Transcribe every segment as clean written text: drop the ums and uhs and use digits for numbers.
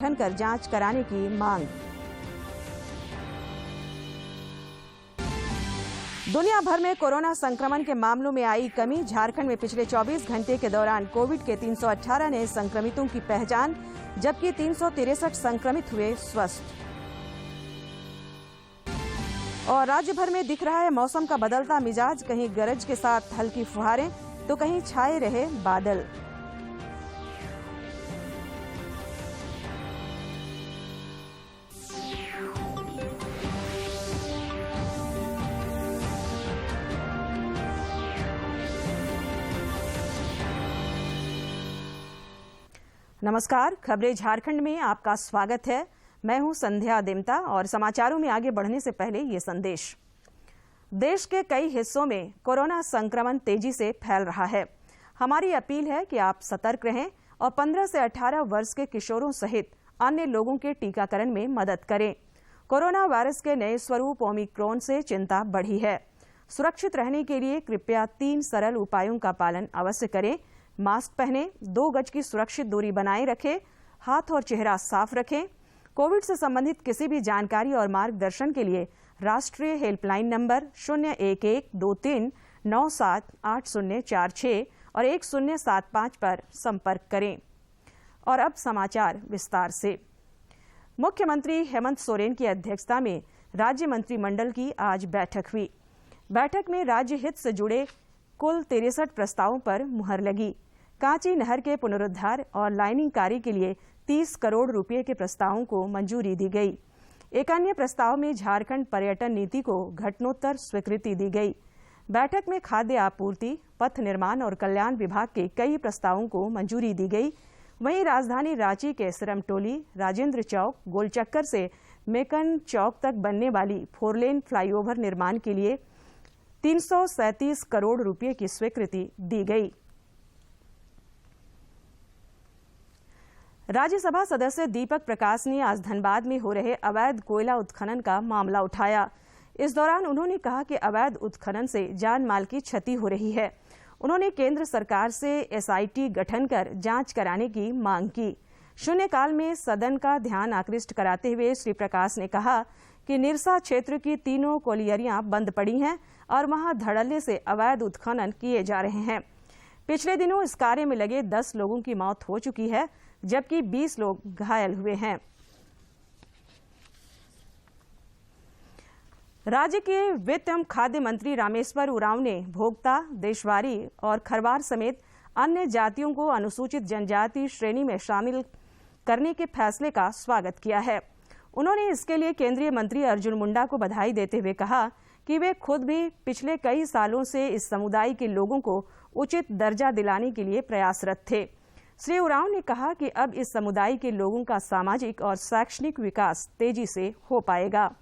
गठन कर जांच कराने की मांग। दुनिया भर में कोरोना संक्रमण के मामलों में आई कमी। झारखंड में पिछले 24 घंटे के दौरान कोविड के 318 नए संक्रमितों की पहचान, जबकि 363 संक्रमित हुए स्वस्थ। और राज्य भर में दिख रहा है मौसम का बदलता मिजाज। कहीं गरज के साथ हल्की फुहारें तो कहीं छाए रहे बादल। नमस्कार, खबरें झारखंड में आपका स्वागत है। मैं हूं संध्या देमता और समाचारों में आगे बढ़ने से पहले ये संदेश। देश के कई हिस्सों में कोरोना संक्रमण तेजी से फैल रहा है। हमारी अपील है कि आप सतर्क रहें और 15 से 18 वर्ष के किशोरों सहित अन्य लोगों के टीकाकरण में मदद करें। कोरोना वायरस के नए स्वरूप ओमिक्रॉन से चिंता बढ़ी है। सुरक्षित रहने के लिए कृपया 3 सरल उपायों का पालन अवश्य करें। मास्क पहनें, 2 गज की सुरक्षित दूरी बनाए रखें, हाथ और चेहरा साफ रखें। कोविड से संबंधित किसी भी जानकारी और मार्गदर्शन के लिए राष्ट्रीय हेल्पलाइन नंबर 011239780046 और 1075 पर संपर्क करें। और अब समाचार विस्तार से। मुख्यमंत्री हेमंत सोरेन की अध्यक्षता में राज्य मंत्रिमंडल की आज बैठक हुई। बैठक में राज्य हित से जुड़े कुल 63 प्रस्तावों पर मुहर लगी। कांची नहर के पुनरुद्धार और लाइनिंग कार्य के लिए 30 करोड़ रुपए के प्रस्तावों को मंजूरी दी गई। एक अन्य प्रस्ताव में झारखंड पर्यटन नीति को घटनोत्तर स्वीकृति दी गई। बैठक में खाद्य आपूर्ति, पथ निर्माण और कल्याण विभाग के कई प्रस्तावों को मंजूरी दी गई। वहीं राजधानी रांची के सिरमटोली, राजेंद्र चौक, गोलचक्कर से मेकन चौक तक बनने वाली 4 लेन फ्लाईओवर निर्माण के लिए 337 करोड़ रुपए की स्वीकृति दी गई। राज्यसभा सदस्य दीपक प्रकाश ने आज धनबाद में हो रहे अवैध कोयला उत्खनन का मामला उठाया। इस दौरान उन्होंने कहा कि अवैध उत्खनन से जान माल की क्षति हो रही है। उन्होंने केंद्र सरकार से एसआईटी गठन कर जांच कराने की मांग की। शून्यकाल में सदन का ध्यान आकृष्ट कराते हुए श्री प्रकाश ने कहा कि निरसा क्षेत्र की 3 कोलियरियां बंद पड़ी हैं और वहां धड़ल्ले से अवैध उत्खनन किए जा रहे हैं। पिछले दिनों इस कार्य में लगे 10 लोगों की मौत हो चुकी है, जबकि 20 लोग घायल हुए हैं। राज्य के वित्त एवं खाद्य मंत्री रामेश्वर उरांव ने भोक्ता, देशवारी और खरवार समेत अन्य जातियों को अनुसूचित जनजाति श्रेणी में शामिल करने के फैसले का स्वागत किया है। उन्होंने इसके लिए केंद्रीय मंत्री अर्जुन मुंडा को बधाई देते हुए कहा कि वे खुद भी पिछले कई सालों से इस समुदाय के लोगों को उचित दर्जा दिलाने के लिए प्रयासरत थे। श्री उरांव ने कहा कि अब इस समुदाय के लोगों का सामाजिक और शैक्षणिक विकास तेजी से हो पाएगा।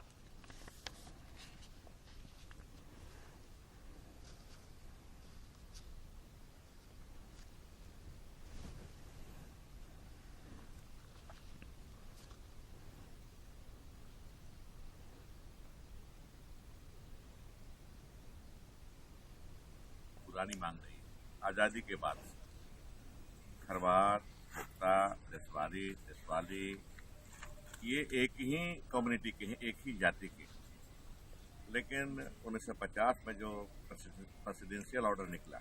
पुरानी मांग रही आजादी के बाद खरवार, भोक्ता, देशवाली ये एक ही कम्युनिटी के हैं, एक ही जाति के। लेकिन 1950 में जो प्रेसिडेंशियल ऑर्डर निकला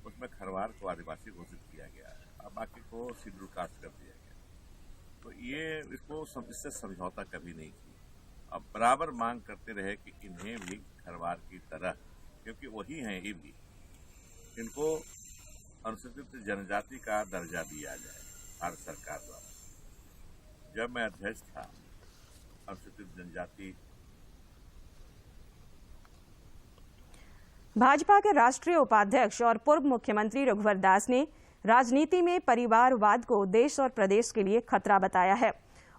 उसमें खरवार को आदिवासी घोषित किया गया है और बाकी को शेड्यूल कास्ट कर दिया गया। तो ये इससे समझौता कभी नहीं की। अब बराबर मांग करते रहे कि इन्हें भी खरवार की तरह, क्योंकि वही हैं ये भी, इनको अनुसूचित जनजाति का दर्जा दिया जाए भारत सरकार द्वारा। जब मैं अध्यक्ष था अनुसूचित जनजाति। भाजपा के राष्ट्रीय उपाध्यक्ष और पूर्व मुख्यमंत्री रघुवर दास ने राजनीति में परिवारवाद को देश और प्रदेश के लिए खतरा बताया है।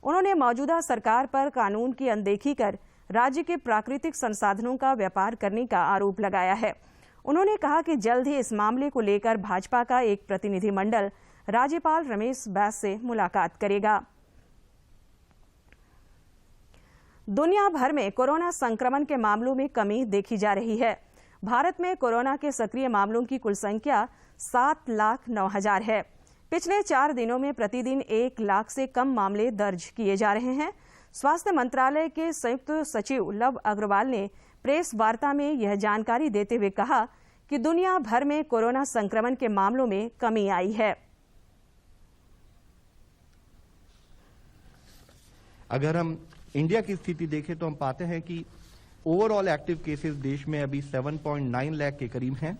उन्होंने मौजूदा सरकार पर कानून की अनदेखी कर राज्य के प्राकृतिक संसाधनों का व्यापार करने का आरोप लगाया है। उन्होंने कहा कि जल्द ही इस मामले को लेकर भाजपा का एक प्रतिनिधिमंडल राज्यपाल रमेश बैस से मुलाकात करेगा। दुनिया भर में कोरोना संक्रमण के मामलों में कमी देखी जा रही है। भारत में कोरोना के सक्रिय मामलों की कुल संख्या 7,09,000 है। पिछले 4 दिनों में प्रतिदिन 1 लाख से कम मामले दर्ज किए जा रहे हैं। स्वास्थ्य मंत्रालय के संयुक्त सचिव लव अग्रवाल ने प्रेस वार्ता में यह जानकारी देते हुए कहा कि दुनिया भर में कोरोना संक्रमण के मामलों में कमी आई है। अगर हम इंडिया की स्थिति देखें तो हम पाते हैं कि ओवरऑल एक्टिव केसेस देश में अभी 7.9 लाख के करीब हैं।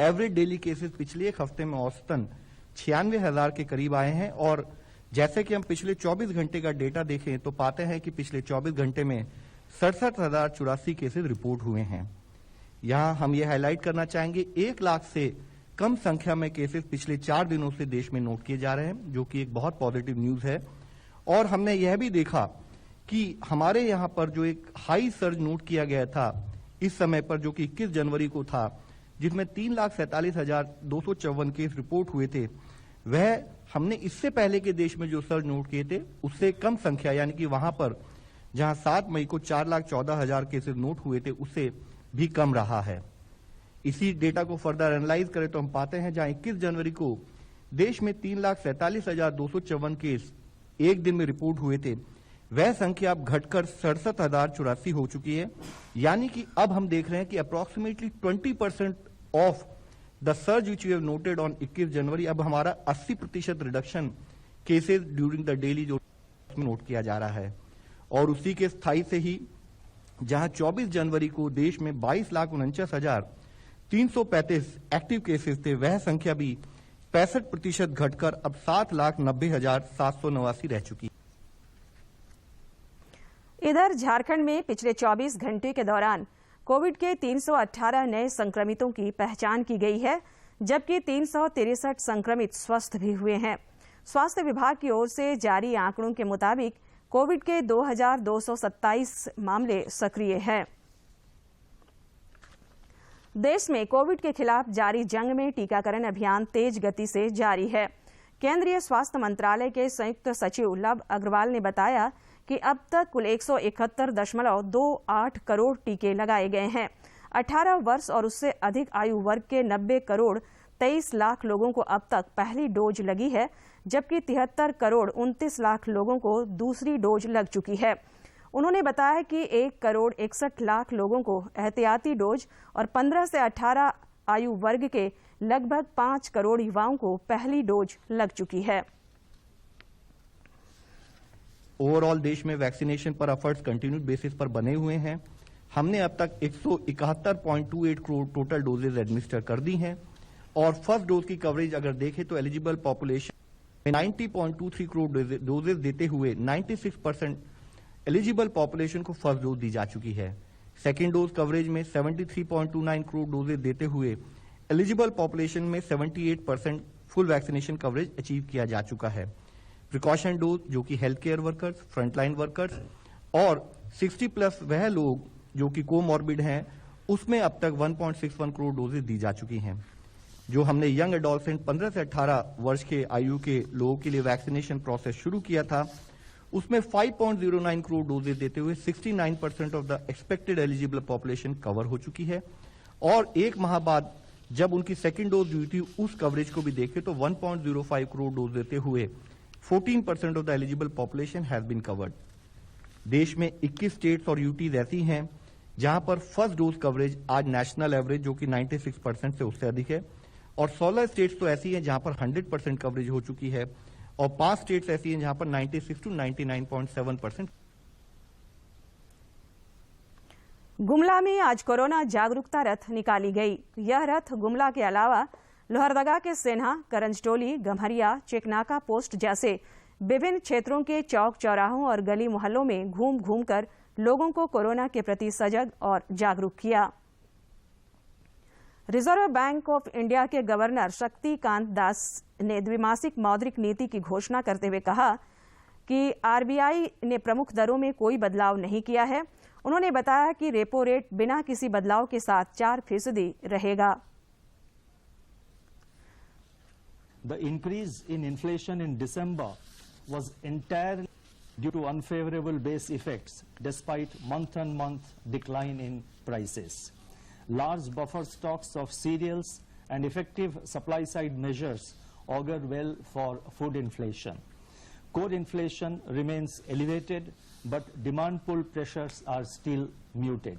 एवरेज डेली केसेस पिछले एक हफ्ते में औसतन 96,000 के करीब आए हैं और जैसे कि हम पिछले 24 घंटे का डेटा देखें तो पाते हैं कि पिछले 24 घंटे में 67,084 केसेस रिपोर्ट हुए हैं। यहां हम ये हाईलाइट करना चाहेंगे 1 लाख से कम संख्या में केसेस पिछले 4 दिनों से देश में नोट किए जा रहे हैं, जो कि एक बहुत पॉजिटिव न्यूज है। और हमने यह भी देखा कि हमारे यहां पर जो एक हाई सर्ज नोट किया गया था इस समय पर, जो कि 21 जनवरी को था, जिसमें 3,47,254 केस रिपोर्ट हुए थे, वह हमने इससे पहले के देश में जो सर्ज नोट किए थे उससे कम संख्या, यानी कि वहां पर जहां 7 मई को 4,14,000 केसेस नोट हुए थे उससे भी कम रहा है। इसी डेटा को फर्दर एनालाइज करें तो हम पाते हैं जहां 21 जनवरी को देश में 3,47,254 केस एक दिन में रिपोर्ट हुए थे, वह संख्या अब घटकर 67,084 हो चुकी है। यानी कि अब हम देख रहे हैं कि approximately 20% of the surge which we have noted on 21 January, अब हमारा 80% reduction cases during the daily जो नोट किया जा रहा है। और उसी के स्थायी से ही जहां 24 जनवरी को देश में 22,49,335 एक्टिव केसेस थे, वह संख्या भी 65% घटकर अब 7,90,789 रह चुकी है। इधर झारखंड में पिछले 24 घंटे के दौरान कोविड के 318 नए संक्रमितों की पहचान की गई है, जबकि 363 संक्रमित स्वस्थ भी हुए हैं। स्वास्थ्य विभाग की ओर से जारी आंकड़ों के मुताबिक कोविड के 2,227 मामले सक्रिय हैं। देश में कोविड के खिलाफ जारी जंग में टीकाकरण अभियान तेज गति से जारी है। केंद्रीय स्वास्थ्य मंत्रालय के संयुक्त सचिव लव अग्रवाल ने बताया कि अब तक कुल 171.28 करोड़ टीके लगाए गए हैं। 18 वर्ष और उससे अधिक आयु वर्ग के 90 करोड़ 23 लाख लोगों को अब तक पहली डोज लगी है, जबकि 73 करोड़ 29 लाख लोगों को दूसरी डोज लग चुकी है। उन्होंने बताया कि 1 करोड़ 61 लाख लोगों को एहतियाती डोज और 15 से 18 आयु वर्ग के लगभग 5 करोड़ युवाओं को पहली डोज लग चुकी है। ओवरऑल देश में वैक्सीनेशन पर एफर्ट्स कंटिन्यूड बेसिस पर बने हुए हैं। हमने अब तक 171.28 करोड़ टोटल डोजेज एडमिनिस्टर कर दी हैं और फर्स्ट डोज की कवरेज अगर देखें तो एलिजिबल पॉपुलेशन में 90.23 करोड़ डोजेज देते हुए 96% एलिजिबल पॉपुलेशन को फर्स्ट डोज दी जा चुकी है। सेकेंड डोज कवरेज में 73.29 करोड़ डोजेज देते हुए एलिजिबल पॉपुलेशन में 78% फुल वैक्सीनेशन कवरेज अचीव किया जा चुका है। प्रिकॉशन डोज जो कि health care workers, frontline workers और 60+ वह लोग जो कि कोमॉर्बिड हैं, उसमें अब तक 1.61 करोड़ डोजेज दी जा चुकी हैं। जो हमने यंग एडोलसेंट 15 से 18 वर्ष के आयु के लोगों के लिए वैक्सीनेशन प्रोसेस शुरू किया था, उसमें 5.09 करोड़ डोजेज देते हुए 69% of the expected eligible population cover हो चुकी है। और एक माह बाद जब उनकी सेकेंड डोज हुई थी, उस कवरेज को भी देखें तो 1.05 करोड़ डोज देते हुए 14% of the eligible population has been covered. देश में 21 स्टेट्स और यूटीज ऐसी हैं जहां पर फर्स्ट डोज कवरेज आज नेशनल एवरेज जो कि 96% से उससे अधिक है, और 16 स्टेट्स तो ऐसी हैं जहां पर 100% कवरेज हो चुकी है, और 5 स्टेट्स ऐसी हैं जहां पर 96 to 99.7%। गुमला में आज कोरोना जागरूकता रथ निकाली गई। यह रथ गुमला के अलावा लोहरदगा के सेन्हा, करंजटोली, गम्हरिया, चेकनाका पोस्ट जैसे विभिन्न क्षेत्रों के चौक चौराहों और गली मोहल्लों में घूम घूम कर लोगों को कोरोना के प्रति सजग और जागरूक किया। रिजर्व बैंक ऑफ इंडिया के गवर्नर शक्तिकांत दास ने द्विमासिक मौद्रिक नीति की घोषणा करते हुए कहा कि आरबीआई ने प्रमुख दरों में कोई बदलाव नहीं किया है। उन्होंने बताया कि रेपो रेट बिना किसी बदलाव के साथ 4% रहेगा। The increase in inflation in December was entirely due to unfavorable base effects despite month-on-month decline in prices. Large buffer stocks of cereals and effective supply-side measures augur well for food inflation. Core inflation remains elevated, but demand pull pressures are still muted.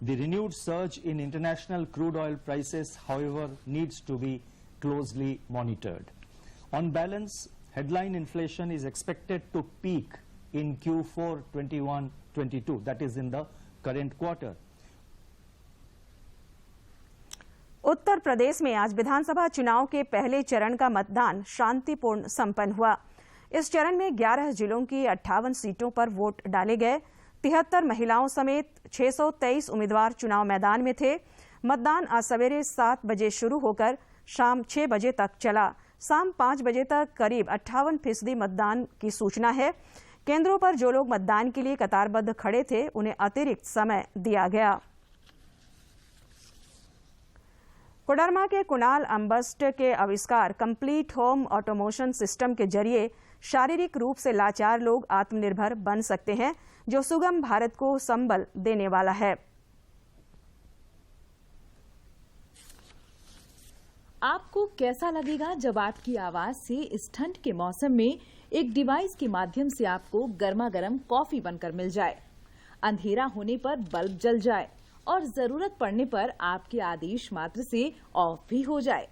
The renewed surge in international crude oil prices, however, needs to be closely monitored. On balance, headline inflation is expected to peak in Q4 21-22, that is in the current quarter. Uttar Pradesh में आज विधानसभा चुनाव के पहले चरण का मतदान शांतिपूर्ण संपन्न हुआ। इस चरण में 11 जिलों की 58 सीटों पर वोट डाले गए। 73 महिलाओं समेत 623 उम्मीदवार चुनाव मैदान में थे। मतदान आज सवेरे 7 बजे शुरू होकर शाम 6 बजे तक चला। शाम 5 बजे तक करीब 58% मतदान की सूचना है। केंद्रों पर जो लोग मतदान के लिए कतारबद्ध खड़े थे, उन्हें अतिरिक्त समय दिया गया। कोडरमा के कुणाल अंबस्ट के आविष्कार कंप्लीट होम ऑटोमेशन सिस्टम के जरिए शारीरिक रूप से लाचार लोग आत्मनिर्भर बन सकते हैं, जो सुगम भारत को संबल देने वाला है। आपको कैसा लगेगा जब आपकी आवाज से इस ठंड के मौसम में एक डिवाइस के माध्यम से आपको गर्मा गर्म कॉफी बनकर मिल जाए, अंधेरा होने पर बल्ब जल जाए और जरूरत पड़ने पर आपके आदेश मात्र से ऑफ भी हो जाए।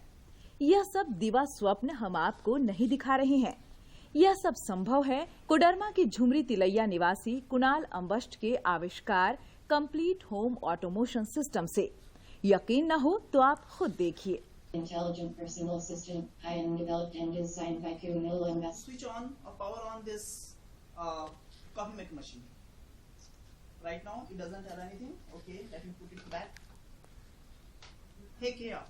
यह सब दिवा स्वप्न हम आपको नहीं दिखा रहे हैं। यह सब संभव है कोडरमा के झुमरी तिलैया निवासी कुणाल अंबस्ट के आविष्कार कंप्लीट होम ऑटोमेशन सिस्टम से। यकीन न हो तो आप खुद देखिए। Intelligent personal assistant, I am developed and designed by Kunal Ambast. Switch on or power on this coffee making machine. Right now it doesn't have anything. Okay, let me put it back. Hey Kia.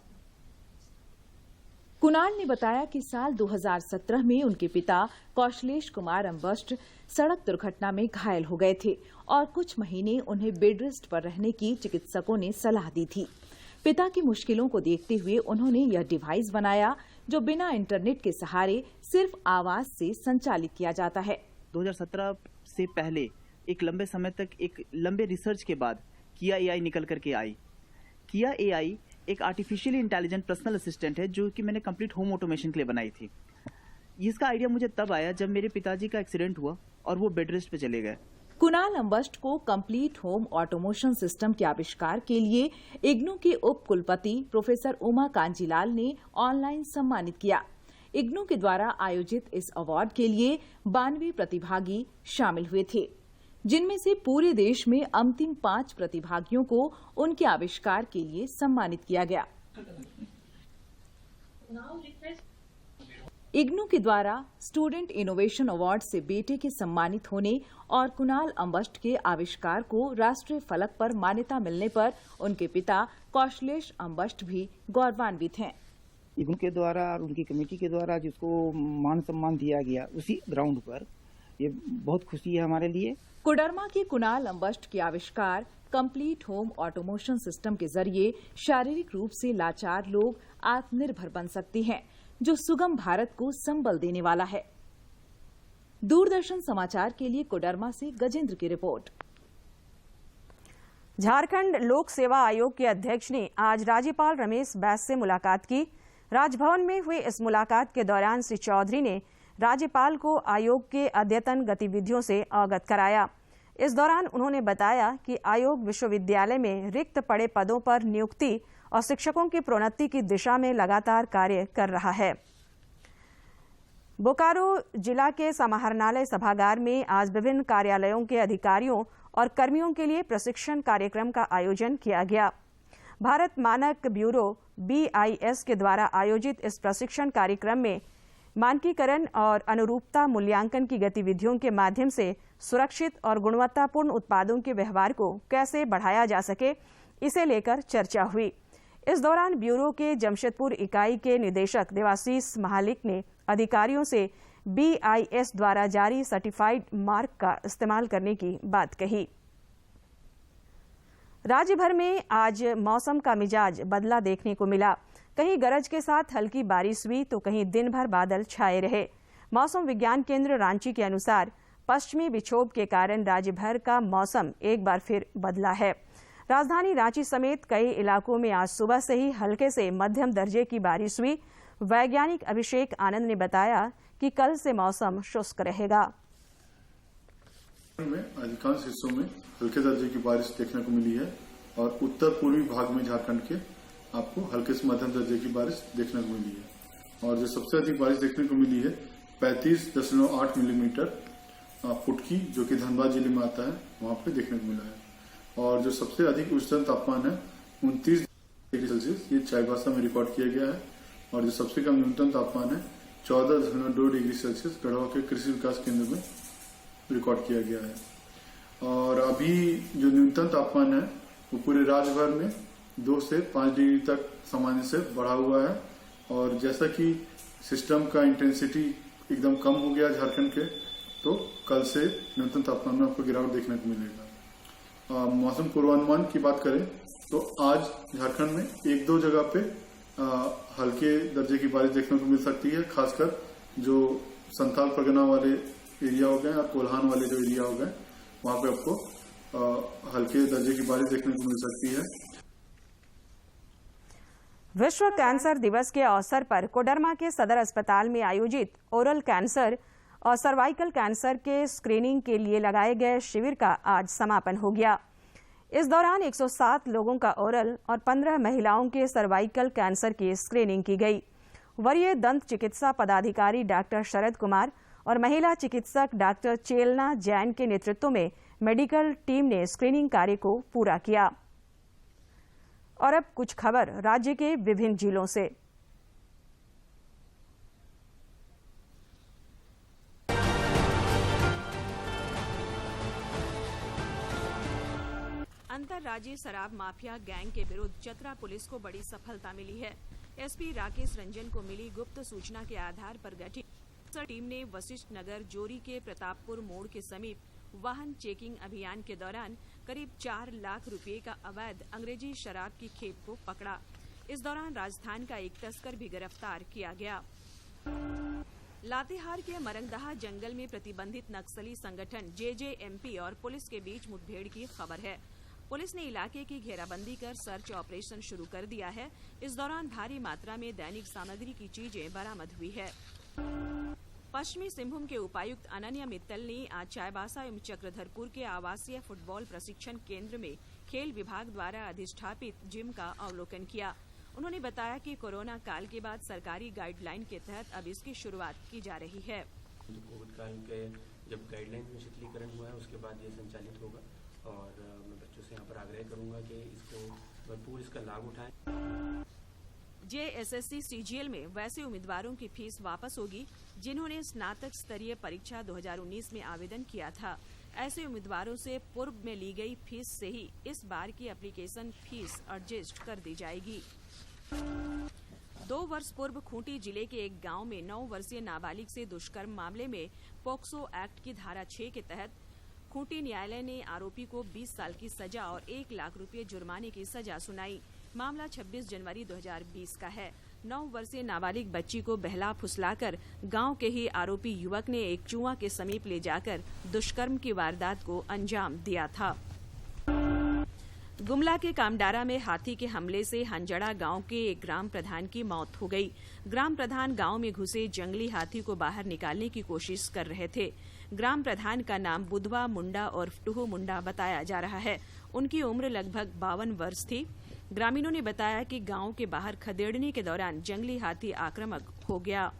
Kunal ने बताया कि साल 2017 में उनके पिता कौशलेश कुमार अंबस्ट सड़क दुर्घटना में घायल हो गए थे और कुछ महीने उन्हें बेड रेस्ट पर रहने की चिकित्सकों ने सलाह दी थी। पिता की मुश्किलों को देखते हुए उन्होंने यह डिवाइस बनाया, जो बिना इंटरनेट के सहारे सिर्फ आवाज से संचालित किया जाता है। 2017 से पहले एक लंबे समय तक एक लंबे रिसर्च के बाद किया एआई निकल करके आई। किया एआई एक आर्टिफिशियली इंटेलिजेंट पर्सनल असिस्टेंट है, जो कि मैंने कंप्लीट होम ऑटोमेशन के लिए बनाई थी। इसका आइडिया मुझे तब आया जब मेरे पिताजी का एक्सीडेंट हुआ और वो बेड रेस्ट पे चले गए। कुणाल अंबस्ट को कंप्लीट होम ऑटोमेशन सिस्टम के आविष्कार के लिए इग्नू के उप कुलपति प्रोफेसर उमा कांजीलाल ने ऑनलाइन सम्मानित किया। इग्नू के द्वारा आयोजित इस अवार्ड के लिए 92 प्रतिभागी शामिल हुए थे, जिनमें से पूरे देश में अंतिम 5 प्रतिभागियों को उनके आविष्कार के लिए सम्मानित किया गया। इग्नू के द्वारा स्टूडेंट इनोवेशन अवार्ड से बेटे के सम्मानित होने और कुणाल अंबस्ट के आविष्कार को राष्ट्रीय फलक पर मान्यता मिलने पर उनके पिता कौशलेश अंबस्ट भी गौरवान्वित हैं। इग्नू के द्वारा और उनकी कमेटी के द्वारा जिसको मान सम्मान दिया गया, उसी ग्राउंड पर ये बहुत खुशी है हमारे लिए। कोडरमा के कुणाल अंबस्ट के आविष्कार कंप्लीट होम ऑटोमेशन सिस्टम के जरिए शारीरिक रूप से लाचार लोग आत्मनिर्भर बन सकते हैं, जो सुगम भारत को संबल देने वाला है। दूरदर्शन समाचार के लिए कोडरमा से गजेंद्र की रिपोर्ट। झारखंड लोक सेवा आयोग के अध्यक्ष ने आज राज्यपाल रमेश बैस से मुलाकात की। राजभवन में हुई इस मुलाकात के दौरान श्री चौधरी ने राज्यपाल को आयोग के अद्यतन गतिविधियों से अवगत कराया। इस दौरान उन्होंने बताया कि आयोग विश्वविद्यालय में रिक्त पड़े पदों पर नियुक्ति और शिक्षकों की प्रोन्नति की दिशा में लगातार कार्य कर रहा है। बोकारो जिला के समाहरणालय सभागार में आज विभिन्न कार्यालयों के अधिकारियों और कर्मियों के लिए प्रशिक्षण कार्यक्रम का आयोजन किया गया। भारत मानक ब्यूरो BIS के द्वारा आयोजित इस प्रशिक्षण कार्यक्रम में मानकीकरण और अनुरूपता मूल्यांकन की गतिविधियों के माध्यम से सुरक्षित और गुणवत्तापूर्ण उत्पादों के व्यवहार को कैसे बढ़ाया जा सके, इसे लेकर चर्चा हुई। इस दौरान ब्यूरो के जमशेदपुर इकाई के निदेशक देवाशीष महालिक ने अधिकारियों से BIS द्वारा जारी सर्टिफाइड मार्क का इस्तेमाल करने की बात कही। राज्य भर में आज मौसम का मिजाज बदला देखने को मिला। कहीं गरज के साथ हल्की बारिश हुई तो कहीं दिन भर बादल छाए रहे। मौसम विज्ञान केंद्र रांची के अनुसार पश्चिमी विक्षोभ के कारण राज्य भर का मौसम एक बार फिर बदला है। राजधानी रांची समेत कई इलाकों में आज सुबह से ही हल्के से मध्यम दर्जे की बारिश हुई। वैज्ञानिक अभिषेक आनंद ने बताया कि कल से मौसम शुष्क रहेगा। में अधिकांश हिस्सों में हल्के दर्जे की बारिश देखने को मिली है और उत्तर पूर्वी भाग में झारखंड के आपको हल्के से मध्यम दर्जे की बारिश देखने को मिली है। और जो सबसे अधिक बारिश देखने को मिली है 35.8 मिलीमीटर फुटकी, जो कि धनबाद जिले में आता है, वहां पे देखने को मिला है। और जो सबसे अधिक उच्चतम तापमान है 29 डिग्री सेल्सियस, ये चाईबासा में रिकॉर्ड किया गया है। और जो सबसे कम न्यूनतम तापमान है 14.2 डिग्री सेल्सियस गढ़वा के कृषि विकास केंद्र में रिकॉर्ड किया गया है। और अभी जो न्यूनतम तापमान है वो पूरे राज्य भर में 2 से 5 डिग्री तक सामान्य से बढ़ा हुआ है। और जैसा कि सिस्टम का इंटेंसिटी एकदम कम हो गया झारखंड के, तो कल से न्यूनतम तापमान में आपको गिरावट देखने को मिलेगा। मौसम पूर्वानुमान की बात करें तो आज झारखंड में 1-2 जगह पे हल्के दर्जे की बारिश देखने को मिल सकती है, खासकर जो संथाल परगना वाले एरिया हो गए और कोल्हान वाले जो एरिया हो गए, वहां पे आपको हल्के दर्जे की बारिश देखने को मिल सकती है। विश्व कैंसर दिवस के अवसर पर कोडरमा के सदर अस्पताल में आयोजित ओरल कैंसर और सर्वाइकल कैंसर के स्क्रीनिंग के लिए लगाए गए शिविर का आज समापन हो गया। इस दौरान 107 लोगों का ओरल और 15 महिलाओं के सर्वाइकल कैंसर की स्क्रीनिंग की गई। वरीय दंत चिकित्सा पदाधिकारी डॉक्टर शरद कुमार और महिला चिकित्सक डॉक्टर चेलना जैन के नेतृत्व में मेडिकल टीम ने स्क्रीनिंग कार्य को पूरा किया। और अब कुछ खबर राज्य के विभिन्न जिलों से। अंतर्राज्यीय शराब माफिया गैंग के विरुद्ध चतरा पुलिस को बड़ी सफलता मिली है। एसपी राकेश रंजन को मिली गुप्त सूचना के आधार पर गठित टीम ने वशिष्ठ नगर जोरी के प्रतापपुर मोड़ के समीप वाहन चेकिंग अभियान के दौरान करीब 4 लाख रुपए का अवैध अंग्रेजी शराब की खेप को पकड़ा। इस दौरान राजस्थान का एक तस्कर भी गिरफ्तार किया गया। लातेहार के मरंगदहा जंगल में प्रतिबंधित नक्सली संगठन जेजेएमपी और पुलिस के बीच मुठभेड़ की खबर है। पुलिस ने इलाके की घेराबंदी कर सर्च ऑपरेशन शुरू कर दिया है। इस दौरान भारी मात्रा में दैनिक सामग्री की चीजें बरामद हुई है। पश्चिमी सिंहभूम के उपायुक्त अनन्या मित्तल ने आज चाईबासा एवं चक्रधरपुर के आवासीय फुटबॉल प्रशिक्षण केंद्र में खेल विभाग द्वारा अधिष्ठापित जिम का अवलोकन किया। उन्होंने बताया कि कोरोना काल के बाद सरकारी गाइडलाइन के तहत अब इसकी शुरुआत की जा रही है। कोविड काल के जब गाइडलाइन में शिथिलीकरण हुआ है उसके बाद ये संचालित होगा और मैं बच्चों से यहाँ पर आग्रह करूंगा कि इसको भरपूर इसका लाभ उठाएं। जेएसएससी सीजीएल में वैसे उम्मीदवारों की फीस वापस होगी जिन्होंने स्नातक स्तरीय परीक्षा 2019 में आवेदन किया था। ऐसे उम्मीदवारों से पूर्व में ली गई फीस से ही इस बार की एप्लीकेशन फीस एडजस्ट कर दी जाएगी। 2 वर्ष पूर्व खूंटी जिले के एक गांव में 9 वर्षीय नाबालिग से दुष्कर्म मामले में पोक्सो एक्ट की धारा 6 के तहत खूंटी न्यायालय ने आरोपी को 20 साल की सजा और 1 लाख रुपए जुर्माने की सजा सुनाई। मामला 26 जनवरी 2020 का है। 9 वर्षीय नाबालिग बच्ची को बहला फुसलाकर गांव के ही आरोपी युवक ने एक कुआं के समीप ले जाकर दुष्कर्म की वारदात को अंजाम दिया था। गुमला के कामडारा में हाथी के हमले से हंजड़ा गांव के एक ग्राम प्रधान की मौत हो गई। ग्राम प्रधान गांव में घुसे जंगली हाथी को बाहर निकालने की कोशिश कर रहे थे। ग्राम प्रधान का नाम बुधवा मुंडा और टूहू मुंडा बताया जा रहा है। उनकी उम्र लगभग 52 वर्ष थी। ग्रामीणों ने बताया कि गांव के बाहर खदेड़ने के दौरान जंगली हाथी आक्रामक हो गया।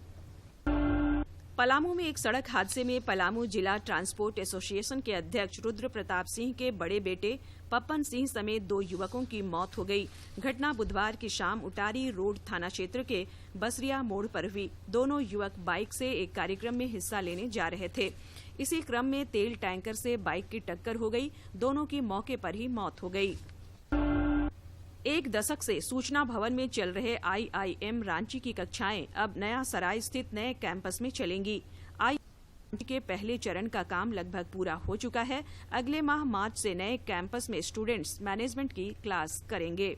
पलामू में एक सड़क हादसे में पलामू जिला ट्रांसपोर्ट एसोसिएशन के अध्यक्ष रुद्र प्रताप सिंह के बड़े बेटे पप्पन सिंह समेत 2 युवकों की मौत हो गई। घटना बुधवार की शाम उटारी रोड थाना क्षेत्र के बसरिया मोड़ पर हुई। दोनों युवक बाइक से एक कार्यक्रम में हिस्सा लेने जा रहे थे। इसी क्रम में तेल टैंकर से बाइक की टक्कर हो गई। दोनों की मौके पर ही मौत हो गई। 1 दशक से सूचना भवन में चल रहे IIM रांची की कक्षाएं अब नया सराय स्थित नए कैंपस में चलेंगी। IIM के पहले चरण का काम लगभग पूरा हो चुका है। अगले माह मार्च से नए कैंपस में स्टूडेंट्स मैनेजमेंट की क्लास करेंगे।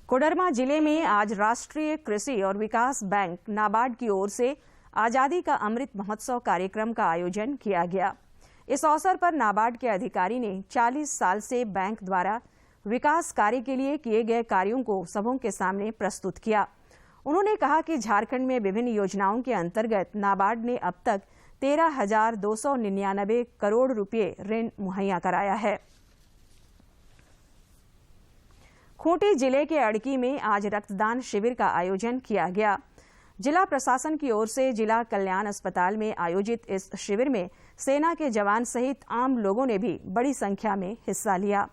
कोडरमा जिले में आज राष्ट्रीय कृषि और विकास बैंक नाबार्ड की ओर से आजादी का अमृत महोत्सव कार्यक्रम का आयोजन किया गया। इस अवसर पर नाबार्ड के अधिकारी ने 40 साल से बैंक द्वारा विकास कार्य के लिए किए गए कार्यों को सबों के सामने प्रस्तुत किया। उन्होंने कहा कि झारखंड में विभिन्न योजनाओं के अंतर्गत नाबार्ड ने अब तक 13,299 करोड़ रुपए ऋण मुहैया कराया है। खूंटी जिले के अड़की में आज रक्तदान शिविर का आयोजन किया गया। जिला प्रशासन की ओर से जिला कल्याण अस्पताल में आयोजित इस शिविर में सेना के जवान सहित आम लोगों ने भी बड़ी संख्या में हिस्सा लिया।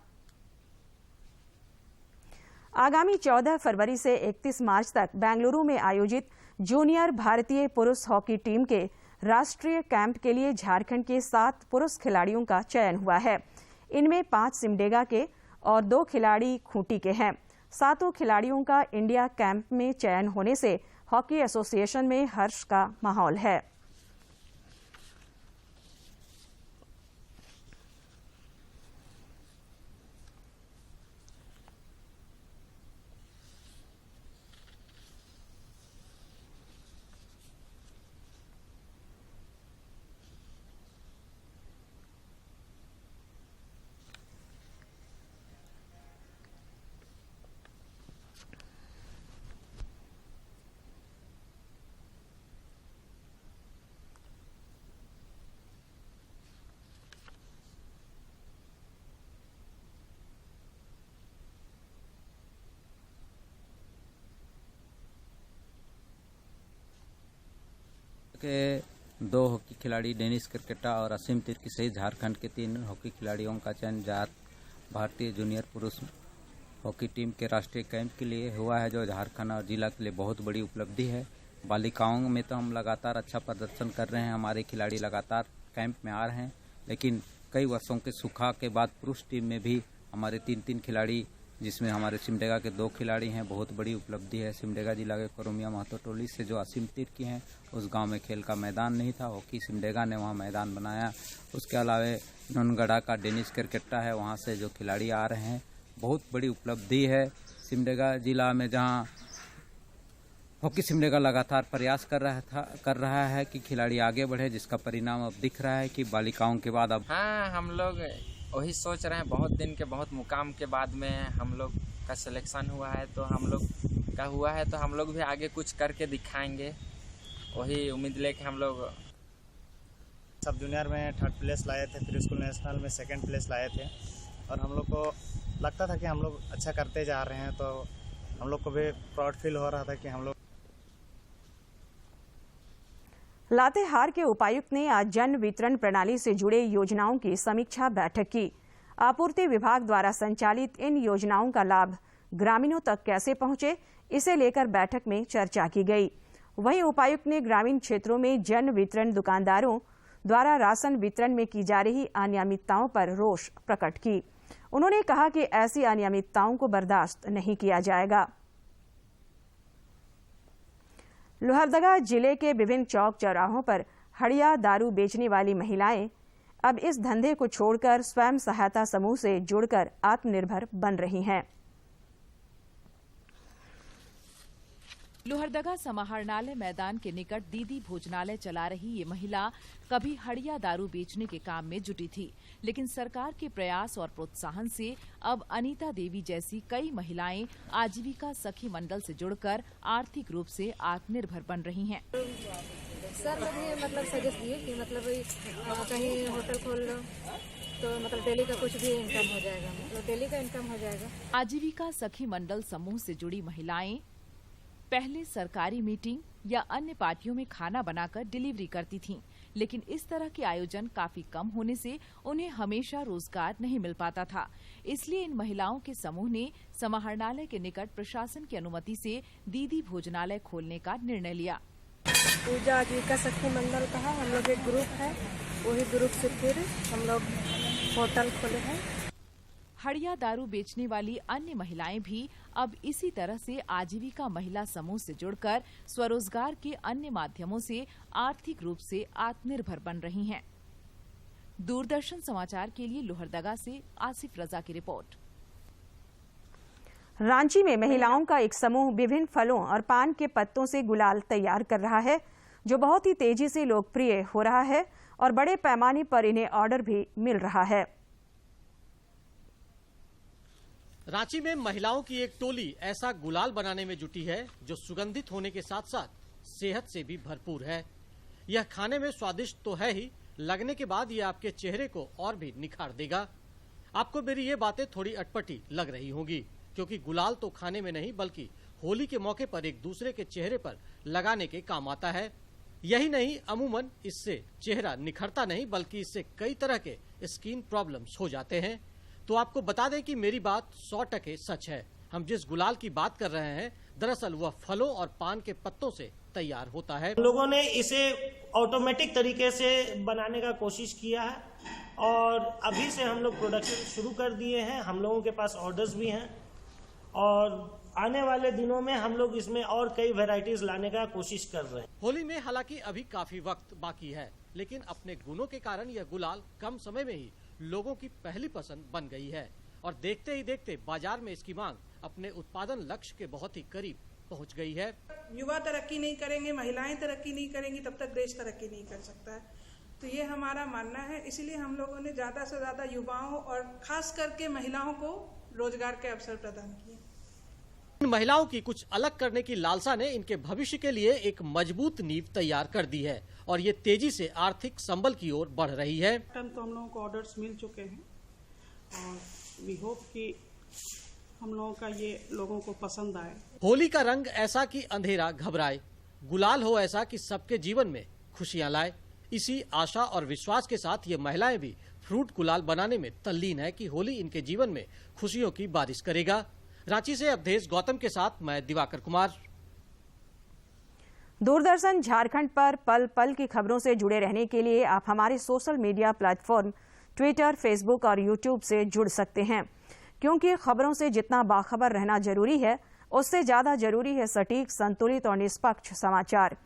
आगामी 14 फरवरी से 31 मार्च तक बेंगलुरु में आयोजित जूनियर भारतीय पुरुष हॉकी टीम के राष्ट्रीय कैंप के लिए झारखंड के 7 पुरुष खिलाड़ियों का चयन हुआ है। इनमें 5 सिमडेगा के और 2 खिलाड़ी खूंटी के हैं। 7 खिलाड़ियों का इंडिया कैंप में चयन होने से हॉकी एसोसिएशन में हर्ष का माहौल है। के 2 हॉकी खिलाड़ी डेनिस क्रिकेटा और असीम तिर्की सहित झारखंड के 3 हॉकी खिलाड़ियों का चयन भारतीय जूनियर पुरुष हॉकी टीम के राष्ट्रीय कैंप के लिए हुआ है, जो झारखंड और जिला के लिए बहुत बड़ी उपलब्धि है। बालिकाओं में तो हम लगातार अच्छा प्रदर्शन कर रहे हैं, हमारे खिलाड़ी लगातार कैंप में आ रहे हैं, लेकिन कई वर्षों के सुखा के बाद पुरुष टीम में भी हमारे 3 खिलाड़ी, जिसमें हमारे सिमडेगा के 2 खिलाड़ी हैं, बहुत बड़ी उपलब्धि है। सिमडेगा जिला के करोमिया महतो टोली से जो असीम तिर्की हैं, उस गांव में खेल का मैदान नहीं था, हॉकी सिमडेगा ने वहां मैदान बनाया। उसके अलावा ननगढ़ा का डेनिस क्रिकेटा है, वहां से जो खिलाड़ी आ रहे हैं, बहुत बड़ी उपलब्धि है। सिमडेगा जिला में जहां हॉकी सिमडेगा लगातार प्रयास कर रहा है कि खिलाड़ी आगे बढ़े, जिसका परिणाम अब दिख रहा है कि बालिकाओं के बाद अब हम लोग वही सोच रहे हैं, बहुत दिन के बहुत मुकाम के बाद में हम लोग का सिलेक्शन हुआ है, तो हम लोग का हुआ है तो हम लोग भी आगे कुछ करके दिखाएंगे। वही उम्मीद लेके हम लोग सब जूनियर में 3rd प्लेस लाए थे, फिर स्कूल नेशनल में 2nd प्लेस लाए थे, और हम लोग को लगता था कि हम लोग अच्छा करते जा रहे हैं, तो हम लोग को भी प्राउड फील हो रहा था कि हम लोग। लातेहार के उपायुक्त ने आज जन वितरण प्रणाली से जुड़े योजनाओं की समीक्षा बैठक की। आपूर्ति विभाग द्वारा संचालित इन योजनाओं का लाभ ग्रामीणों तक कैसे पहुंचे, इसे लेकर बैठक में चर्चा की गई। वहीं उपायुक्त ने ग्रामीण क्षेत्रों में जन वितरण दुकानदारों द्वारा राशन वितरण में की जा रही अनियमितताओं पर रोष प्रकट की। उन्होंने कहा कि ऐसी अनियमितताओं को बर्दाश्त नहीं किया जाएगा। लोहरदगा जिले के विभिन्न चौक चौराहों पर हड़िया दारू बेचने वाली महिलाएं अब इस धंधे को छोड़कर स्वयं सहायता समूह से जुड़कर आत्मनिर्भर बन रही हैं। लोहरदगा समाहरणालय मैदान के निकट दीदी भोजनालय चला रही ये महिला कभी हड़िया दारू बेचने के काम में जुटी थी, लेकिन सरकार के प्रयास और प्रोत्साहन से अब अनीता देवी जैसी कई महिलाएं आजीविका सखी मंडल से जुड़कर आर्थिक रूप से आत्मनिर्भर बन रही हैं। सर मुझे सजेस्ट किए कि कहीं होटल खोल लो तो डेली का कुछ भी इनकम हो जाएगा, डेली का इनकम हो जाएगा। आजीविका सखी मंडल समूह से जुड़ी महिलाएं पहले सरकारी मीटिंग या अन्य पार्टियों में खाना बनाकर डिलीवरी करती थीं, लेकिन इस तरह के आयोजन काफी कम होने से उन्हें हमेशा रोजगार नहीं मिल पाता था। इसलिए इन महिलाओं के समूह ने समाहरणालय के निकट प्रशासन की अनुमति से दीदी भोजनालय खोलने का निर्णय लिया। पूजा आजीविका सखी मंडल का हम लोग एक ग्रुप है, वही ग्रुप से फिर हम लोग होटल खोले हैं। हड़िया दारू बेचने वाली अन्य महिलाएं भी अब इसी तरह से आजीविका महिला समूह से जुड़कर स्वरोजगार के अन्य माध्यमों से आर्थिक रूप से आत्मनिर्भर बन रही हैं। दूरदर्शन समाचार के लिए लोहरदगा से आसिफ रजा की रिपोर्ट। रांची में महिलाओं का एक समूह विभिन्न फलों और पान के पत्तों से गुलाल तैयार कर रहा है, जो बहुत ही तेजी से लोकप्रिय हो रहा है और बड़े पैमाने पर इन्हें ऑर्डर भी मिल रहा है। रांची में महिलाओं की एक टोली ऐसा गुलाल बनाने में जुटी है जो सुगंधित होने के साथ साथ सेहत से भी भरपूर है। यह खाने में स्वादिष्ट तो है ही, लगने के बाद यह आपके चेहरे को और भी निखार देगा। आपको मेरी ये बातें थोड़ी अटपटी लग रही होंगी, क्योंकि गुलाल तो खाने में नहीं बल्कि होली के मौके पर एक दूसरे के चेहरे पर लगाने के काम आता है। यही नहीं, अमूमन इससे चेहरा निखरता नहीं बल्कि इससे कई तरह के स्किन प्रॉब्लम्स हो जाते हैं। तो आपको बता दें कि मेरी बात 100% सच है। हम जिस गुलाल की बात कर रहे हैं, दरअसल वह फलों और पान के पत्तों से तैयार होता है। लोगों ने इसे ऑटोमेटिक तरीके से बनाने का कोशिश किया है और अभी से हम लोग प्रोडक्शन शुरू कर दिए हैं। हम लोगों के पास ऑर्डर्स भी हैं और आने वाले दिनों में हम लोग इसमें और कई वैरायटीज लाने का कोशिश कर रहे हैं। होली में हालांकि अभी काफी वक्त बाकी है, लेकिन अपने गुणों के कारण यह गुलाल कम समय में ही लोगों की पहली पसंद बन गई है और देखते ही देखते बाजार में इसकी मांग अपने उत्पादन लक्ष्य के बहुत ही करीब पहुंच गई है। युवा तरक्की नहीं करेंगे, महिलाएं तरक्की नहीं करेंगी, तब तक देश तरक्की नहीं कर सकता है। तो ये हमारा मानना है, इसीलिए हम लोगों ने ज्यादा से ज्यादा युवाओं और खास करके महिलाओं को रोजगार के अवसर प्रदान किए। इन महिलाओं की कुछ अलग करने की लालसा ने इनके भविष्य के लिए एक मजबूत नींव तैयार कर दी है और ये तेजी से आर्थिक संबल की ओर बढ़ रही है। तो हम लोगों को ऑर्डर्स मिल चुके हैं और वी होप कि हम लोगों का ये लोगों को पसंद आए। होली का रंग ऐसा कि अंधेरा घबराए, गुलाल हो ऐसा कि सबके जीवन में खुशियां लाए। इसी आशा और विश्वास के साथ ये महिलाएं भी फ्रूट गुलाल बनाने में तल्लीन है कि होली इनके जीवन में खुशियों की बारिश करेगा। रांची से अवधेश गौतम के साथ मैं दिवाकर कुमार। दूरदर्शन झारखंड पर पल पल की खबरों से जुड़े रहने के लिए आप हमारे social media platform Twitter, Facebook और यूट्यूब से जुड़ सकते हैं, क्योंकि खबरों से जितना बाखबर रहना जरूरी है, उससे ज्यादा जरूरी है सटीक, संतुलित और निष्पक्ष समाचार।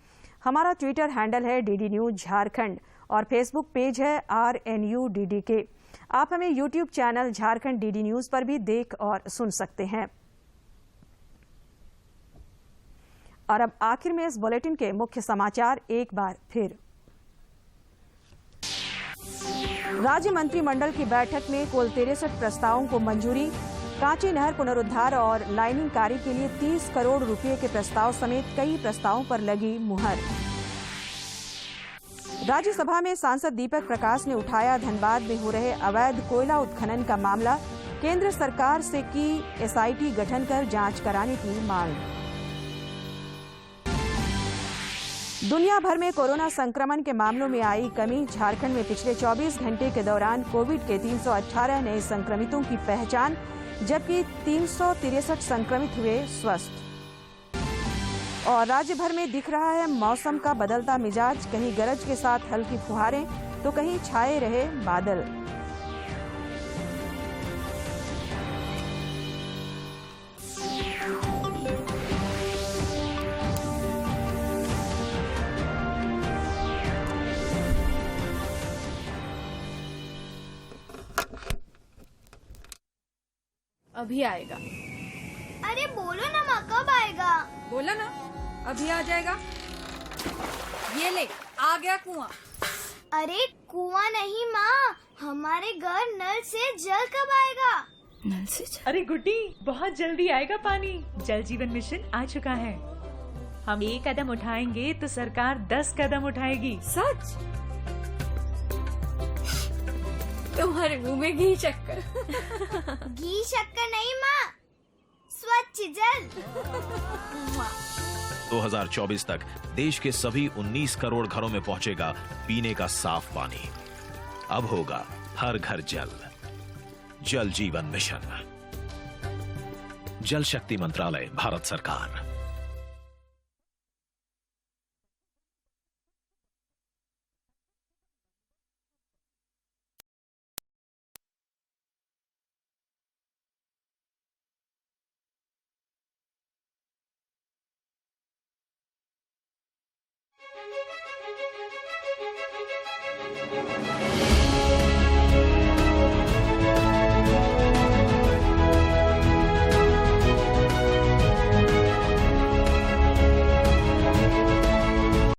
हमारा ट्विटर हैंडल है DD न्यूज झारखंड और फेसबुक पेज है RNUDDK। आप हमें YouTube channel Jharkhand DD news पर भी देख और सुन सकते हैं। और अब आखिर में इस बुलेटिन के मुख्य समाचार एक बार फिर। राज्य मंत्रिमंडल की बैठक में कुल 63 प्रस्तावों को मंजूरी। कांची नहर पुनरुद्धार और लाइनिंग कार्य के लिए 30 करोड़ रुपए के प्रस्ताव समेत कई प्रस्तावों पर लगी मुहर। राज्यसभा में सांसद दीपक प्रकाश ने उठाया धनबाद में हो रहे अवैध कोयला उत्खनन का मामला। केंद्र सरकार से की SIT गठन कर जांच कराने की मांग। दुनिया भर में कोरोना संक्रमण के मामलों में आई कमी। झारखंड में पिछले 24 घंटे के दौरान कोविड के 318 नए संक्रमितों की पहचान, जबकि 363 संक्रमित हुए स्वस्थ। और राज्य भर में दिख रहा है मौसम का बदलता मिजाज, कहीं गरज के साथ हल्की फुहारें तो कहीं छाए रहे बादल। अभी आएगा। अरे बोलो ना माँ, कब आएगा? बोला ना, अभी आ जाएगा। ये ले, आ गया कुआं। अरे कुआं नहीं माँ, हमारे घर नल से जल कब आएगा? नल से जल? अरे गुड्डी, बहुत जल्दी आएगा पानी। जल जीवन मिशन आ चुका है। हम एक कदम उठाएंगे तो सरकार 10 कदम उठाएगी। सच? तुम्हारे मुंह में घी शक्कर। घी शक्कर नहीं माँ, स्वच्छ जल। 2024 तक देश के सभी 19 करोड़ घरों में पहुंचेगा पीने का साफ पानी। अब होगा हर घर जल। जल जीवन मिशन, जल शक्ति मंत्रालय, भारत सरकार। Thank you.